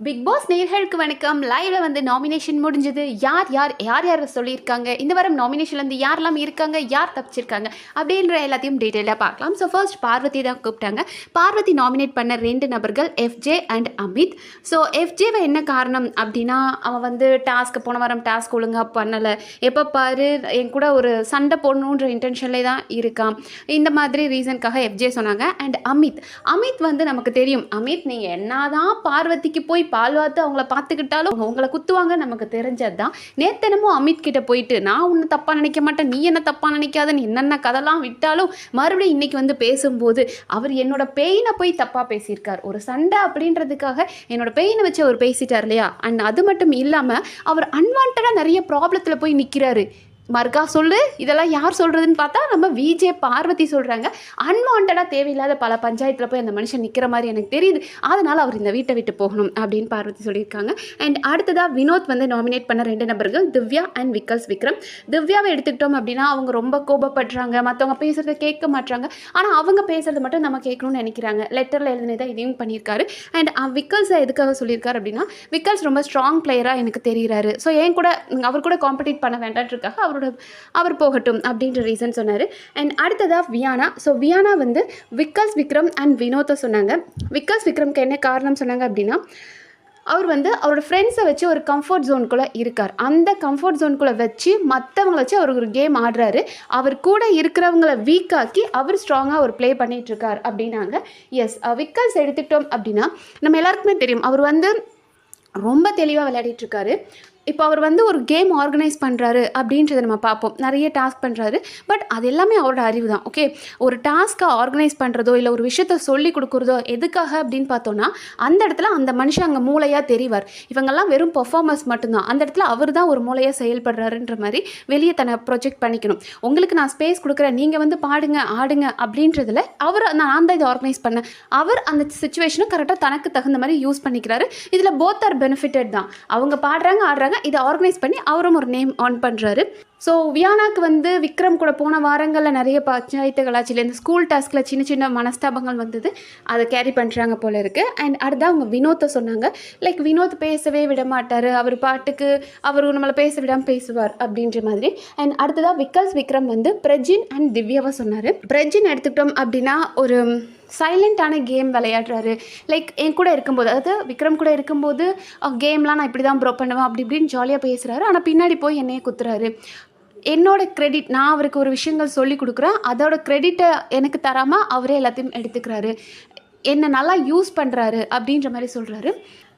Big pass நேயர்களுக்கு வணக்கம். லைவ்ல வந்து நாமினேஷன் முடிஞ்சது. யார் யார் யார் யார் சொல்லியிருக்காங்க, இந்த வாரம் நாமினேஷன்லேருந்து யாரெல்லாம் இருக்காங்க, யார் தப்பிச்சிருக்காங்க அப்படின்ற எல்லாத்தையும் டீட்டெயிலாக பார்க்கலாம். ஸோ ஃபர்ஸ்ட் பார்வதி தான் கூப்பிட்டாங்க. பார்வதி நாமினேட் பண்ண 2 நபர்கள் எஃப்ஜே அண்ட் அமித். ஸோ எஃப்ஜேவை என்ன காரணம் அப்படின்னா, அவன் வந்து போன வாரம் டாஸ்க் ஒழுங்காக பண்ணலை, எப்போ பாரு என் கூட ஒரு சண்டை போடணுன்ற இன்டென்ஷன்லேயே தான் இருக்கான், இந்த மாதிரி ரீசனுக்காக எஃப்ஜே சொன்னாங்க. அண்ட் அமித் வந்து நமக்கு தெரியும், அமித் நீங்கள் என்னதான் பார்வதிக்கு போய் பால் வாத்து அவங்கள பார்த்துக்கிட்டாலும் உங்களை குத்துவாங்க, நமக்கு தெரிஞ்சது தான். நேத்தனமும் அமித் கிட்ட போயிட்டு நான் உன்னை தப்பாக நினைக்க மாட்டேன், நீ என்ன தப்பாக நினைக்காதன்னு என்னென்ன கதெல்லாம் விட்டாலும் மறுபடியும் இன்னைக்கு வந்து பேசும்போது அவர் என்னோட பெயினை போய் தப்பாக பேசியிருக்கார். ஒரு சண்டை அப்படின்றதுக்காக என்னோட பெயினை வச்சு அவர் பேசிட்டார் இல்லையா. அண்ட் அது மட்டும் இல்லாமல் அவர் அன்வான்டாக நிறைய ப்ராப்ளத்தில் போய் நிற்கிறாரு. மறுக்கா சொல்லு, இதெல்லாம் யார் சொல்கிறதுன்னு பார்த்தா நம்ம விஜே பார்வதி சொல்கிறாங்க. அன்வான்டாக தேவையில்லாத பல பஞ்சாயத்தில் போய் அந்த மனுஷன் நிற்கிற மாதிரி எனக்கு தெரியுது, அதனால் அவர் இந்த வீட்டை விட்டு போகணும் அப்படின்னு பார்வதி சொல்லியிருக்காங்க. அண்ட் அடுத்ததாக வினோத் வந்து நாமினேட் பண்ண 2 நபர்கள் திவ்யா அண்ட் விக்ரம். திவ்யாவை எடுத்துக்கிட்டோம் அப்படின்னா அவங்க ரொம்ப கோபப்படுறாங்க, மற்றவங்க பேசுகிறத கேட்க மாட்டாங்க, ஆனால் அவங்க பேசுகிறத மட்டும் நம்ம கேட்கணும்னு நினைக்கிறாங்க. லெட்டரில் எழுதினதை இதையும் பண்ணியிருக்காரு. அண்ட் விக்கல்ஸை எதுக்காக சொல்லியிருக்காரு அப்படின்னா, விக்கல்ஸ் ரொம்ப ஸ்ட்ராங் பிளேயராக எனக்கு தெரிகிறாரு, ஸோ என் கூட அவர் கூட காம்படிட் பண்ண வேண்டான்றதுக்காக அவர் போகட்டும் அப்படின்ற ரீசன் சொன்னார். அண்ட் அடுத்ததாக வியானா. ஸோ வியானா வந்து விக்ரம் அண்ட் வினோத்தை சொன்னாங்க. விக்ரம்க்கு என்ன காரணம் சொன்னாங்க அப்படின்னா, அவர் வந்து அவரோட ஃப்ரெண்ட்ஸை வச்சு ஒரு கம்ஃபர்ட் ஜோனுக்குள்ளே இருக்கார். அந்த கம்ஃபர்ட் ஜோனுக்குள்ளே வச்சு மற்றவங்களை வச்சு அவர் ஒரு கேம் ஆடுறாரு. அவர் கூட இருக்கிறவங்கள வீக்காக்கி அவர் ஸ்ட்ராங்காக ஒரு ப்ளே பண்ணிகிட்ருக்கார் அப்படின்னாங்க. எஸ், விக்கல்ஸ் எடுத்துக்கிட்டோம் அப்படின்னா நம்ம எல்லாருக்குமே தெரியும், அவர் வந்து ரொம்ப தெளிவாக விளையாடிட்டுருக்காரு. இப்போ அவர் வந்து ஒரு கேம் ஆர்கனைஸ் பண்ணுறாரு அப்படின்றத நம்ம பார்ப்போம். நிறைய டாஸ்க் பண்ணுறாரு, பட் அது எல்லாமே அவரோட அறிவு தான். ஓகே, ஒரு டாஸ்க்கை ஆர்கனைஸ் பண்ணுறதோ இல்லை ஒரு விஷயத்த சொல்லி கொடுக்குறதோ எதுக்காக அப்படின்னு பார்த்தோன்னா, அந்த இடத்துல அந்த மனுஷன் அங்கே மூளையாக தெரிவார். இவங்கெல்லாம் வெறும் பர்ஃபார்மன்ஸ் மட்டும்தான், அந்த இடத்துல அவர் தான் ஒரு மூளையாக செயல்படுறாருன்ற மாதிரி வெளியே தன்னை ப்ரொஜெக்ட் பண்ணிக்கணும். உங்களுக்கு நான் ஸ்பேஸ் கொடுக்குறேன், நீங்கள் வந்து பாடுங்க ஆடுங்க அப்படின்றதுல நான் தான் இதை ஆர்கனைஸ் பண்ணேன், அவர் அந்த சிச்சுவேஷனை கரெக்டாக தனக்கு தகுந்த மாதிரி யூஸ் பண்ணிக்கிறாரு. இதில் போத் ஆர் பெனிஃபிட்டட் தான். அவங்க பாடுறாங்க ஆடுறாங்க, இதை ஆர்கனைஸ் பண்ணி அவரும் ஒரு நேம் ஆன் பண்ணுறாரு. ஸோ வியானாக்கு வந்து விக்ரம் கூட போன வாரங்களில் நிறைய பஞ்சாயத்துகள் ஆச்சு, இந்த ஸ்கூல் டாஸ்கில் சின்ன சின்ன மனஸ்தாபங்கள் வந்தது, அதை கேரி பண்ணுறாங்க போல இருக்குது. அண்ட் அடுத்த அவங்க வினோத்தை சொன்னாங்க. லைக் வினோத் பேசவே விட மாட்டார், அவர் பாட்டுக்கு அவர் நம்மளை பேச விடாமல் பேசுவார் அப்படின்ற மாதிரி. அண்ட் அடுத்ததாக விக்ரம் வந்து பிரஜின் அண்ட் திவ்யாவை சொன்னார். பிரஜின் எடுத்துக்கிட்டோம் அப்படின்னா ஒரு சைலண்ட்டான கேம் விளையாடுறாரு. லைக் என் கூட இருக்கும்போது, அதாவது விக்ரம் கூட இருக்கும்போது கேம்லாம் நான் இப்படி தான் ப்ரோ பண்ணுவேன் அப்படி இப்படின்னு ஜாலியாக பேசுகிறாரு, ஆனால் பின்னாடி போய் என்னையே குத்துறாரு. என்னோட கிரெடிட், நான் அவருக்கு ஒரு விஷயங்கள் சொல்லி கொடுக்குறேன், அதோட கிரெடிட்டை எனக்கு தராமல் அவரே எல்லாத்தையும் எடுத்துக்கிறாரு, என்னை நல்லா யூஸ் பண்ணுறாரு அப்படின்ற மாதிரி சொல்கிறாரு.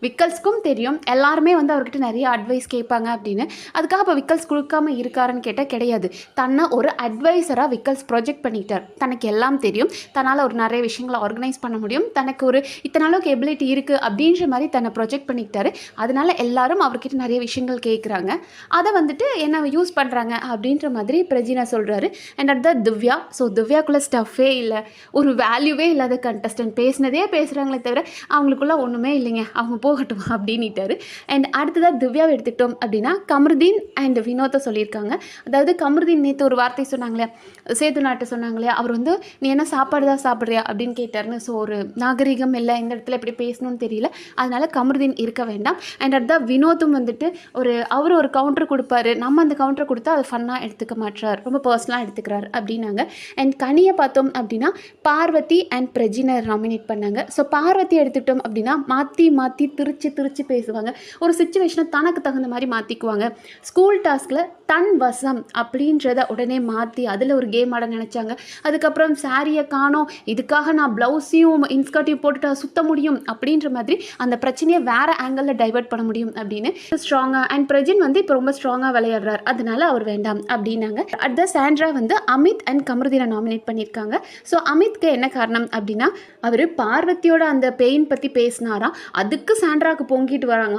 விக்கல்ஸ்க்கும் தெரியும் எல்லாருமே வந்து அவர்கிட்ட நிறைய அட்வைஸ் கேட்பாங்க அப்படின்னு. அதுக்காக இப்போ விக்கல்ஸ் கொடுக்காம இருக்காருன்னு கேட்டால் கிடையாது. தன்னை ஒரு அட்வைஸராக விக்கல்ஸ் ப்ரொஜெக்ட் பண்ணிட்டார். தனக்கு எல்லாம் தெரியும், தன்னால் ஒரு நிறைய விஷயங்களை ஆர்கனைஸ் பண்ண முடியும், தனக்கு ஒரு இத்தனை அளவுக்கு எபிலிட்டி இருக்குது அப்படின்ற மாதிரி தன்னை ப்ரொஜெக்ட் பண்ணிக்கிட்டாரு. அதனால எல்லாரும் அவர்கிட்ட நிறைய விஷயங்கள் கேட்குறாங்க, அதை வந்துட்டு என்ன யூஸ் பண்ணுறாங்க அப்படின்ற மாதிரி பிரஜினா சொல்கிறாரு. அண்ட் அடுத்த திவ்யா. ஸோ திவ்யாக்குள்ளே ஸ்டஃபே இல்லை, ஒரு வேல்யூவே இல்லாத கண்டஸ்டன்ட், பேசினதே பேசுகிறாங்களே தவிர அவங்களுக்குள்ள ஒன்றுமே இல்லைங்க, அவங்க போகட்டும் அப்படின்ட்டாரு. அண்ட் அடுத்ததாக திவ்யாவை எடுத்துக்கிட்டோம் அப்படின்னா கமருதீன் அண்ட் வினோத்தை சொல்லியிருக்காங்க. அதாவது கமருதீன் நேற்று ஒரு வார்த்தை சொன்னாங்களே, சேது நாட்டை சொன்னாங்களே, அவர் வந்து நீ என்ன சாப்பாடு தான் சாப்பிட்றியா அப்படின்னு கேட்டாருன்னு. ஸோ ஒரு நாகரிகம் இல்லை, இந்த இடத்துல எப்படி பேசணும்னு தெரியல, அதனால கமருதீன் இருக்க வேண்டாம். அண்ட் அடுத்ததாக வினோத்தும் வந்துட்டு அவர் ஒரு கவுண்டர் கொடுப்பாரு, நம்ம அந்த கவுண்டர் கொடுத்தா அது ஃபன்னாக எடுத்துக்க மாட்டார், ரொம்ப பர்சனலாக எடுத்துக்கிறார் அப்படின்னாங்க. அண்ட் கனியை பார்த்தோம் அப்படின்னா பார்வதி அண்ட் பிரஜினை நாமினேட் பண்ணாங்க. ஸோ பார்வதி எடுத்துக்கிட்டோம் அப்படின்னா மாற்றி மாற்றி திருச்சி பேசுவாங்க, ஒரு சிச்சுவேஷனை தனக்கு தகுந்த மாதிரி மாற்றிக்குவாங்க. ஸ்கூல் டாஸ்கில் தன் வசம் அப்படின்றத உடனே மாற்றி அதில் ஒரு கேம் ஆட நினச்சாங்க. அதுக்கப்புறம் சாரியை காணோம், இதுக்காக நான் ப்ளவுஸையும் இன்ஸ்கர்ட்டையும் போட்டுட்டு சுத்த முடியும் அப்படின்ற மாதிரி அந்த பிரச்சனையை வேறு ஆங்கிளில் டைவெர்ட் பண்ண முடியும் அப்படின்னு ஸ்ட்ராங்காக. அண்ட் பிரஜின் வந்து இப்போ ரொம்ப ஸ்ட்ராங்காக விளையாடுறார், அதனால அவர் வேண்டாம் அப்படின்னாங்க. அடுத்த சாண்ட்ரா வந்து அமித் அண்ட் கமருதீனை நாமினேட் பண்ணியிருக்காங்க. ஸோ அமித்க்கு என்ன காரணம் அப்படின்னா, அவர் பார்வதியோட அந்த பெயின் பற்றி பேசினாராம், அதுக்கு சாண்ட்ராவுக்கு பொங்கிட்டு வராங்க.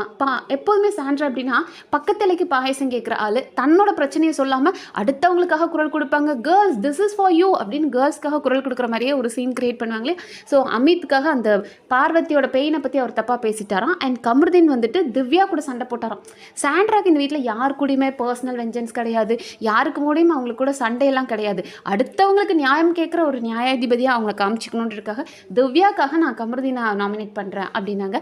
எப்போதுமே சாண்ட்ரா அப்படின்னா பக்கத்தலைக்கு பாயசம் கேட்குற ஆள், தன்னோட பிரச்சனையை சொல்லாமல் அடுத்தவங்களுக்காக குரல் கொடுப்பாங்க. Girls this is for you அப்படின்னு கேர்ள்ஸ்க்காக குரல் கொடுக்குற மாதிரியே ஒரு சீன் கிரியேட் பண்ணுவாங்களே. ஸோ அமித்துக்காக அந்த பார்வதியோட பெயினை பற்றி அவர் தப்பாக பேசிட்டாராம். அண்ட் கமருதீன் வந்துட்டு திவ்யா கூட சண்டை போட்டாராம். சாண்ட்ராக்கு இந்த வீட்டில் யார் கூடயுமே பர்சனல் வெஞ்சன்ஸ் கிடையாது, யாருக்கு மூலியமாக அவங்களுக்கு கூட சண்டையெல்லாம் கிடையாது, அடுத்தவங்களுக்கு நியாயம் கேட்குற ஒரு நியாயாதிபதியாக அவங்களை காமிச்சிக்கணுன்றதுக்காக திவ்யாக்காக நான் கமருதீனை நாமினேட் பண்ணுறேன் அப்படின்னாங்க.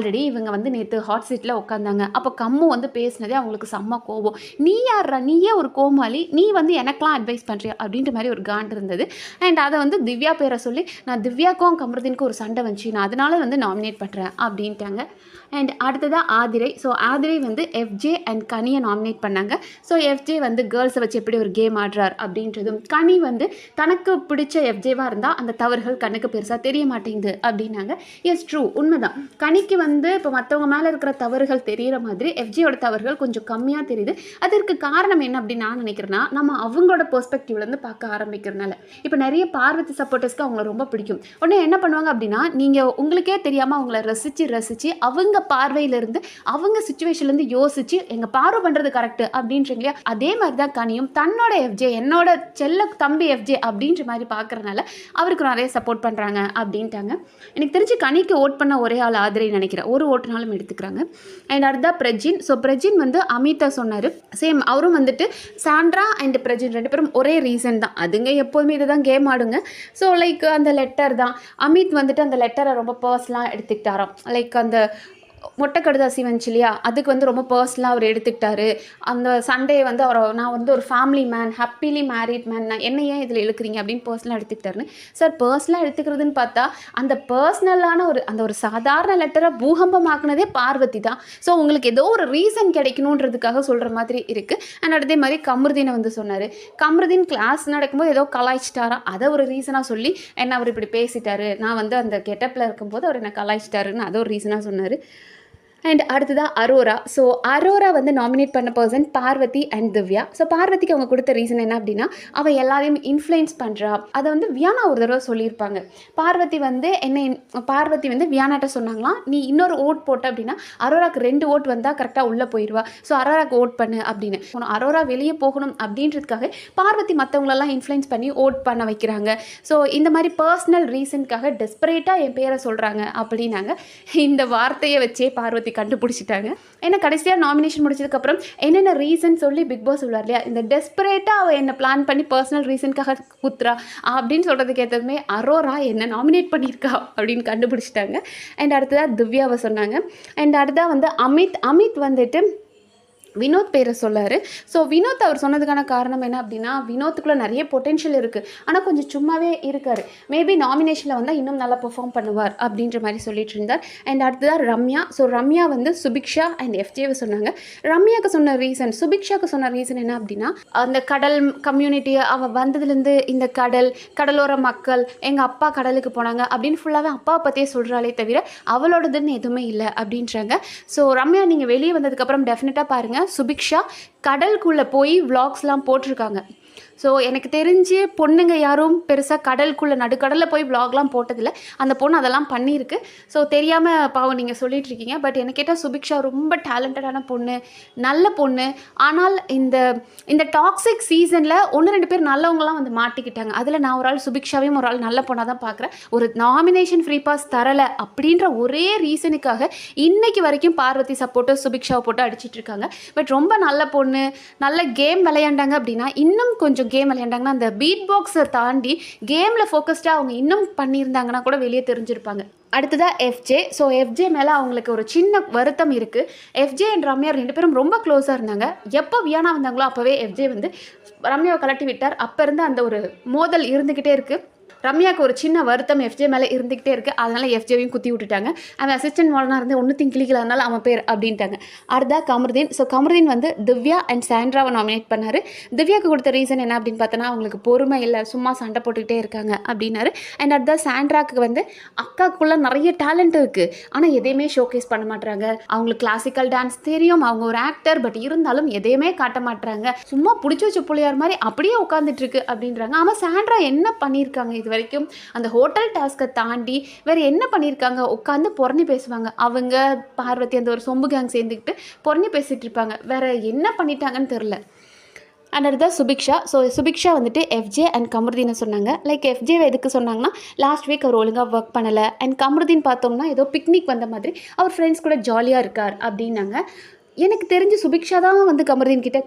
ஆல்ரெடி இவங்க வந்து நேற்று ஹாட் சீட்டில் உட்காந்தாங்க. அப்போ கம்மு வந்து பேசினதே அவங்களுக்கு செம்ம கோபம். நீ யார்ரா, நீயே ஒரு கோமாளி, நீ வந்து எனக்கெலாம் அட்வைஸ் பண்ணுறியா அப்படின்ற மாதிரி ஒரு காண்ட் இருந்தது. அண்ட் அதை வந்து திவ்யா பேரை சொல்லி நான் திவ்யாக்கும் கமருதீனுக்கும் ஒரு சண்டை வந்துச்சு, நான் அதனால வந்து நாமினேட் பண்ணுறேன் அப்படின்ட்டாங்க. அண்ட் அடுத்ததாக ஆதிரை. ஸோ ஆதிரை வந்து எஃப்ஜே அண்ட் கனியை நாமினேட் பண்ணாங்க. ஸோ எஃப்ஜே வந்து கேர்ள்ஸை வச்சு எப்படி ஒரு கேம் ஆடுறார் அப்படின்றதும், கனி வந்து தனக்கு பிடிச்ச எஃப்ஜேவாக இருந்தால் அந்த தவறுகள் கண்ணுக்கு பெருசாக தெரிய மாட்டேங்குது அப்படின்னாங்க. எஸ் ட்ரூ, உண்மைதான். கனிக்கு வந்து இப்போ மற்றவங்க மேலே இருக்கிற தவறுகள் தெரிகிற மாதிரி எஃப்ஜேயோட தவறுகள் கொஞ்சம் கம்மியாக தெரியுது. அதற்கு காரணம் என்ன அப்படின்னு நான் நினைக்கிறேன்னா, நம்ம அவங்களோட பெர்ஸ்பெக்டிவ்லேருந்து பார்க்க ஆரம்பிக்கிறதுனால. இப்போ நிறைய பார்வதி சப்போர்ட்டர்ஸ்க்கு அவங்கள ரொம்ப பிடிக்கும். உடனே என்ன பண்ணுவாங்க அப்படின்னா, நீங்கள் உங்களுக்கே தெரியாமல் அவங்கள ரசித்து அவங்க பார்வையிலிருந்து அவங்க சிச்சுவேஷன்லேருந்து யோசிச்சு எங்கள் பார்வை பண்ணுறது கரெக்டு அப்படின்றீங்க இல்லையா, அதே மாதிரி தான் கனியும் தன்னோட எஃப்ஜே, என்னோட செல்ல தம்பி எஃப்ஜே அப்படின்ற மாதிரி பார்க்குறதுனால அவருக்கு நிறைய சப்போர்ட் பண்ணுறாங்க அப்படின்ட்டாங்க. எனக்கு தெரிஞ்சு கனிக்கு ஓட் பண்ண ஒரே ஆள் ஆதிரை நினைக்கிறேன், ஒரு ஓட்டுனாலும் எடுத்துக்கிறாங்க. அண்ட் அடுத்தா பிரஜின். ஸோ பிரஜின் வந்து அமிதா சொன்னார், சேம் அவரும் வந்துட்டு சாண்ட்ரா அண்ட் பிரஜின் 2 பேரும் ஒரே ரீசன் தான், அதுங்க எப்போதுமே இதை தான் கேம் ஆடுங்க. ஸோ லைக் அந்த லெட்டர் தான், அமித் வந்துட்டு அந்த லெட்டரை ரொம்ப பர்சனலாக எடுத்துக்கிட்டாராம். லைக் அந்த மொட்டை கடுதாசி வந்துச்சு இல்லையா, அதுக்கு வந்து ரொம்ப பர்சனலாக அவர் எடுத்துக்கிட்டாரு. அந்த சண்டே வந்து நான் வந்து ஒரு family man, happily married man, நான் என்ன ஏன் இதில் இழுக்கிறீங்க அப்படின்னு பர்சனலாக எடுத்துக்கிட்டாருன்னு. சார் பர்சனலாக எடுத்துக்கிறதுன்னு பார்த்தா அந்த பர்சனலான ஒரு சாதாரண லெட்டரை பூகம்பமாக்குனதே பார்வதி தான். ஸோ உங்களுக்கு ஏதோ ஒரு ரீசன் கிடைக்கணுன்றதுக்காக சொல்கிற மாதிரி இருக்குது. அண்ட் அதே மாதிரி கமருதீனை வந்து சொன்னார். கமருதீன் கிளாஸ் நடக்கும்போது ஏதோ கலாய்ச்சிட்டாராம், அதை ஒரு ரீசனாக சொல்லி என்ன அவர் இப்படி பேசிட்டாரு, நான் வந்து அந்த கெட்டப்பில் இருக்கும்போது அவர் என்ன கலாய்ச்சிட்டாருன்னு அதை ஒரு ரீசனாக சொன்னார். அண்ட் அடுத்ததாக அரோரா. ஸோ அரோரா வந்து நாமினேட் பண்ண person Parvathi and Divya. So பார்வதிக்கு அவங்க கொடுத்த ரீசன் என்ன அப்படின்னா, அவள் எல்லாரையும் இன்ஃப்ளூயன்ஸ் பண்ணுறா. அதை வந்து வியானா ஒரு தடவை சொல்லியிருப்பாங்க. பார்வதி வந்து வியானாட்ட சொன்னாங்களாம், நீ இன்னொரு ஓட் போட்ட அப்படின்னா அரோராக்கு 2 ஓட் வந்தால் கரெக்டாக உள்ளே போயிடுவா, ஸோ அரோராக்கு ஓட் பண்ணு அப்படின்னு. அரோரா வெளியே போகணும் அப்படின்றதுக்காக பார்வதி மற்றவங்களெல்லாம் இன்ஃப்ளூயன்ஸ் பண்ணி ஓட் பண்ண வைக்கிறாங்க. ஸோ இந்த மாதிரி பர்சனல் ரீசனுக்காக டெஸ்பரேட்டாக என் பேரை சொல்கிறாங்க அப்படின்னாங்க. இந்த வார்த்தையை வச்சே பார்வதி கண்டுபிடிச்சிட்டாங்க. ஏன்னா கடைசியாக நாமினேஷன் முடிச்சதுக்கப்புறம் என்னென்ன ரீசன் சொல்லி பிக் பாஸ் சொல்லுவார் இல்லையா, இந்த டெஸ்பரேட்டாக அவள் என்ன பிளான் பண்ணி பர்சனல் ரீசனுக்காக குத்துறா அப்படின்னு சொல்கிறதுக்கு ஏற்றதுமே அரோரா என்ன நாமினேட் பண்ணியிருக்கா அப்படின்னு கண்டுபிடிச்சிட்டாங்க. அண்ட் அடுத்ததாக திவ்யாவை சொன்னாங்க. அண்ட் அடுத்ததாக வந்து அமித் வந்துட்டு வினோத் பேரை சொல்லார். ஸோ வினோத் அவர் சொன்னதுக்கான காரணம் என்ன அப்படின்னா, வினோத்துக்குள்ளே நிறைய பொட்டென்ஷியல் இருக்குது, ஆனால் கொஞ்சம் சும்மாவே இருக்கார், மேபி நாமினேஷனில் வந்தால் இன்னும் நல்லா பெர்ஃபார்ம் பண்ணுவார் அப்படின்ற மாதிரி சொல்லிட்டு இருந்தார். அண்ட் அடுத்ததாக ரம்யா. ஸோ ரம்யா வந்து சுபிக்ஷா அண்ட் எஃப்ஜேவை சொன்னாங்க. ரம்யாவுக்கு சொன்ன ரீசன், சுபிக்ஷாவுக்கு சொன்ன ரீசன் என்ன அப்படின்னா, அந்த கடல் கம்யூனிட்டி அவள் வந்ததுலேருந்து இந்த கடலோர மக்கள், எங்கள் அப்பா கடலுக்கு போனாங்க அப்படின்னு ஃபுல்லாகவே அப்பாவை பற்றியே சொல்கிறாளே தவிர அவளோடதுன்னு எதுவுமே இல்லை அப்படின்றாங்க. ஸோ ரம்யா நீங்கள் வெளியே வந்ததுக்கப்புறம் டெஃபினட்டாக பாருங்கள், சுபிக்ஷா கடலுக்குள்ளே போய் விளாக்ஸ்லாம் போட்டிருக்காங்க. ஸோ எனக்கு தெரிஞ்சு பொண்ணுங்க யாரும் பெருசாக நடுக்கடலில் போய் விளாக்லாம் போட்டதில்லை. அந்த பொண்ணு அதெல்லாம் பண்ணியிருக்கு. ஸோ தெரியாமல் பாவம் நீங்கள் சொல்லிகிட்ருக்கீங்க. பட் எனக்கு கேட்டால் சுபிக்ஷா ரொம்ப டேலண்டடான பொண்ணு, நல்ல பொண்ணு. ஆனால் இந்த டாக்ஸிக் சீசனில் 1-2 பேர் நல்லவங்களாம் வந்து மாட்டிக்கிட்டாங்க. அதில் நான் ஒரு ஆள் சுபிக்ஷாவையும் ஒரு ஆள் நல்ல பொண்ணாக தான் பார்க்குறேன். ஒரு நாமினேஷன் ஃப்ரீ பாஸ் தரலை அப்படின்ற ஒரே ரீசனுக்காக இன்னைக்கு வரைக்கும் பார்வதி சப்போர்ட்டர் சுபிக்ஷாவை போட்டு அடிச்சிட்டு இருக்காங்க. பட் ரொம்ப நல்ல பொண்ணு, நல்ல கேம் விளையாண்டாங்க அப்படின்னா, இன்னும் கொஞ்சம் கேம் விளையாண்டாங்கன்னா, அந்த பீட் பாக்ஸை தாண்டி கேமில் ஃபோக்கஸ்டாக அவங்க இன்னும் பண்ணியிருந்தாங்கன்னா கூட வெளியே தெரிஞ்சிருப்பாங்க. அடுத்ததாக எஃப்ஜே. ஸோ எஃப்ஜே மேலே அவங்களுக்கு ஒரு சின்ன வருத்தம் இருக்குது. எஃப்ஜே அண்ட் ரம்யா 2 பேரும் ரொம்ப க்ளோஸாக இருந்தாங்க. எப்போ வியானா வந்தாங்களோ அப்போவே எஃப்ஜே வந்து ரம்யாவை கலட்டி விட்டார். அப்போ இருந்து அந்த ஒரு மோதல் இருந்துக்கிட்டே இருக்குது. ரம்யாவுக்கு ஒரு சின்ன வருத்தம் எஃப்ஜே மேலே இருந்துக்கிட்டே இருக்குது. அதனால் எஃப்ஜேவையும் குத்தி விட்டுட்டாங்க. அவன் அசிஸ்டன்ட் வார்டனாக இருந்து ஒன்றுத்தையும் கிளிக்கலாதனால அவன் பேர் அப்படின்ட்டாங்க. அடுத்தா கமருதீன். ஸோ கமருதீன் வந்து திவ்யா அண்ட் சாண்ட்ராவை நாமினேட் பண்ணார். திவ்யாவுக்கு கொடுத்த ரீசன் என்ன அப்படின்னு பார்த்தோன்னா, அவங்களுக்கு பொறுமை இல்லை, சும்மா சண்டை போட்டுக்கிட்டே இருக்காங்க அப்படின்னாரு. அண்ட் அடுத்தா சாண்ட்ராவுக்கு வந்து அக்காக்குள்ளே நிறைய டேலண்ட் இருக்குது, ஆனால் எதையுமே ஷோகேஸ் பண்ண மாட்டாங்க. அவங்களுக்கு கிளாசிக்கல் டான்ஸ் தெரியும், அவங்க ஒரு ஆக்டர், பட் இருந்தாலும் எதையுமே காட்ட மாட்டாங்க, சும்மா பிடிச்சி வச்ச புள்ளியார் மாதிரி அப்படியே உட்காந்துட்டு இருக்கு அப்படின்றாங்க. ஆமாம், சாண்ட்ரா என்ன பண்ணியிருக்காங்க இது வரைக்கும்? அந்த ஹோட்டல் டாஸ்க்கை தாண்டி வேறு என்ன பண்ணியிருக்காங்க? உட்காந்து பொறணி பேசுவாங்க. அவங்க பார்வதி அந்த ஒரு சொம்பு கேங் சேர்ந்துக்கிட்டு பொறணி பேசிகிட்டு இருப்பாங்க. வேறு என்ன பண்ணிட்டாங்கன்னு தெரில. அண்ட் சுபிக்ஷா. ஸோ சுபிக்ஷா வந்துட்டு எஃப்ஜே அண்ட் கமருதீனை சொன்னாங்க. லைக் எஃப்ஜேவை எதுக்கு சொன்னாங்கன்னா, லாஸ்ட் வீக் அவர் ஒழுங்காக ஒர்க் பண்ணலை. அண்ட் கமருதீன் பார்த்தோம்னா ஏதோ பிக்னிக் வந்த மாதிரி அவர் ஃப்ரெண்ட்ஸ் கூட ஜாலியாக இருக்கார் அப்படின்னாங்க. எனக்கு தெரிஞ்சு சுபிக்ஷா தான் வந்து கமருதீன் கிட்ட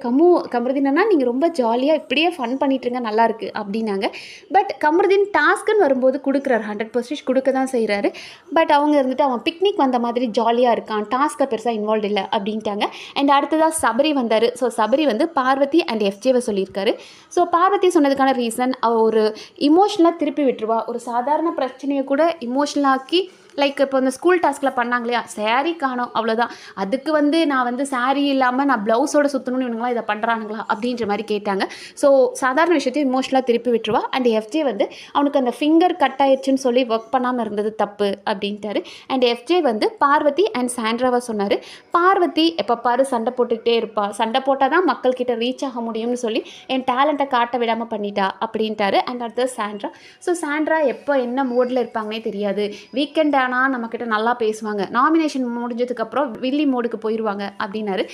கமருதீனா நீங்கள் ரொம்ப ஜாலியாக இப்படியே ஃபன் பண்ணிட்டுருங்க நல்லாயிருக்கு அப்படின்னாங்க. பட் கமருதீன் டாஸ்க்குன்னு வரும்போது கொடுக்குறாரு, 100% கொடுக்க தான் செய்கிறாரு. பட் அவங்க இருந்துட்டு அவன் பிக்னிக் வந்த மாதிரி ஜாலியாக இருக்கான், டாஸ்க்கை பெருசாக இன்வால்வ் இல்லை அப்படின்ட்டாங்க. அண்ட் அடுத்ததாக சபரி வந்தார். ஸோ சபரி வந்து பார்வதி அண்ட் எஃப்ஜேவை சொல்லியிருக்காரு. ஸோ பார்வதி சொன்னதுக்கான ரீசன், அவள் ஒரு இமோஷ்னலாக திருப்பி விட்டுருவா. ஒரு சாதாரண பிரச்சனையை கூட இமோஷ்னலாக்கி, லைக் இப்போ இந்த ஸ்கூல் டாஸ்கில் பண்ணாங்க இல்லையா, சாரீ காணோம் அவ்வளோதான், அதுக்கு வந்து நான் வந்து சாரீ இல்லாமல் நான் ப்ளவுஸோடு சுற்றணும்னு இவனுங்களா இதை பண்ணுறானுங்களா அப்படின்ற மாதிரி கேட்டாங்க. ஸோ சாதாரண விஷயத்தையும் இமோஷனலாக திருப்பி விட்டுருவா. அண்ட் எஃப்ஜே வந்து அவனுக்கு அந்த ஃபிங்கர் கட் ஆயிடுச்சுன்னு சொல்லி ஒர்க் பண்ணாமல் இருந்தது தப்பு அப்படின்ட்டாரு. அண்ட் எஃப்ஜே வந்து பார்வதி அண்ட் சாண்ட்ராவை சொன்னார். பார்வதி எப்போ பாரு சண்டை போட்டுக்கிட்டே இருப்பா, சண்டை போட்டால் தான் மக்கள்கிட்ட ரீச் ஆக முடியும்னு சொல்லி என் டேலண்ட்டை காட்ட விடாமல் பண்ணிட்டா அப்படின்ட்டாரு. அண்ட் அடுத்தது சாண்ட்ரா. ஸோ சாண்ட்ரா எப்போ என்ன மூடில் இருப்பாங்கன்னே தெரியாது, வீக்கெண்ட் ஆனால் நம்மக்கிட்ட நல்லா பேசுவாங்க, நாமினேஷன் முடிஞ்சதுக்கப்புறம் வில்லி மோடுக்கு போயிடுவாங்க அப்படின்னாரு.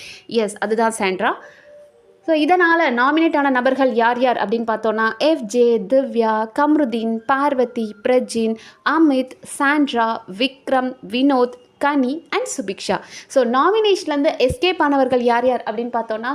எஸ், அதுதான் சாண்ட்ரா. ஸோ இதனால் நாமினேட் ஆன நபர்கள் யார் யார் அப்படின்னு பார்த்தோன்னா, FJ, Divya, Kamrudeen, Parvati, Prajin, Amit, Sandra, Vikram, Vinod, Ghani and Subiksha. So நாமினேஷன்லேருந்து escape ஆனவர்கள் யார் யார் அப்படின்னு பார்த்தோன்னா,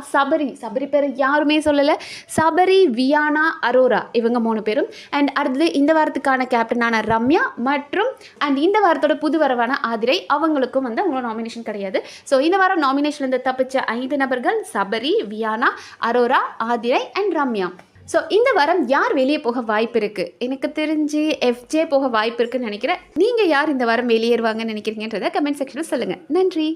சபரி பேர் யாருமே சொல்லலை. சபரி, வியானா, அரோரா, இவங்க 3 பேரும். அண்ட் அடுத்தது இந்த வாரத்துக்கான கேப்டனான ரம்யா மற்றும் அண்ட் இந்த வாரத்தோட புது வரவான ஆதிரை, அவங்களுக்கும் வந்து அவங்களோட நாமினேஷன் கிடையாது. ஸோ இந்த வாரம் நாமினேஷன்லேருந்து தப்பிச்ச 5 நபர்கள் சபரி, வியானா, அரோரா, ஆதிரை அண்ட் ரம்யா. ஸோ இந்த வாரம் யார் வெளியே போக வாய்ப்பு இருக்குது? எனக்கு தெரிஞ்சு எஃப்ஜே போக வாய்ப்பு இருக்குன்னு நினைக்கிறேன். நீங்கள் யார் இந்த வாரம் வெளியேறுவாங்கன்னு நினைக்கிறீங்கன்றதை கமெண்ட் செக்ஷனில் சொல்லுங்கள். நன்றி.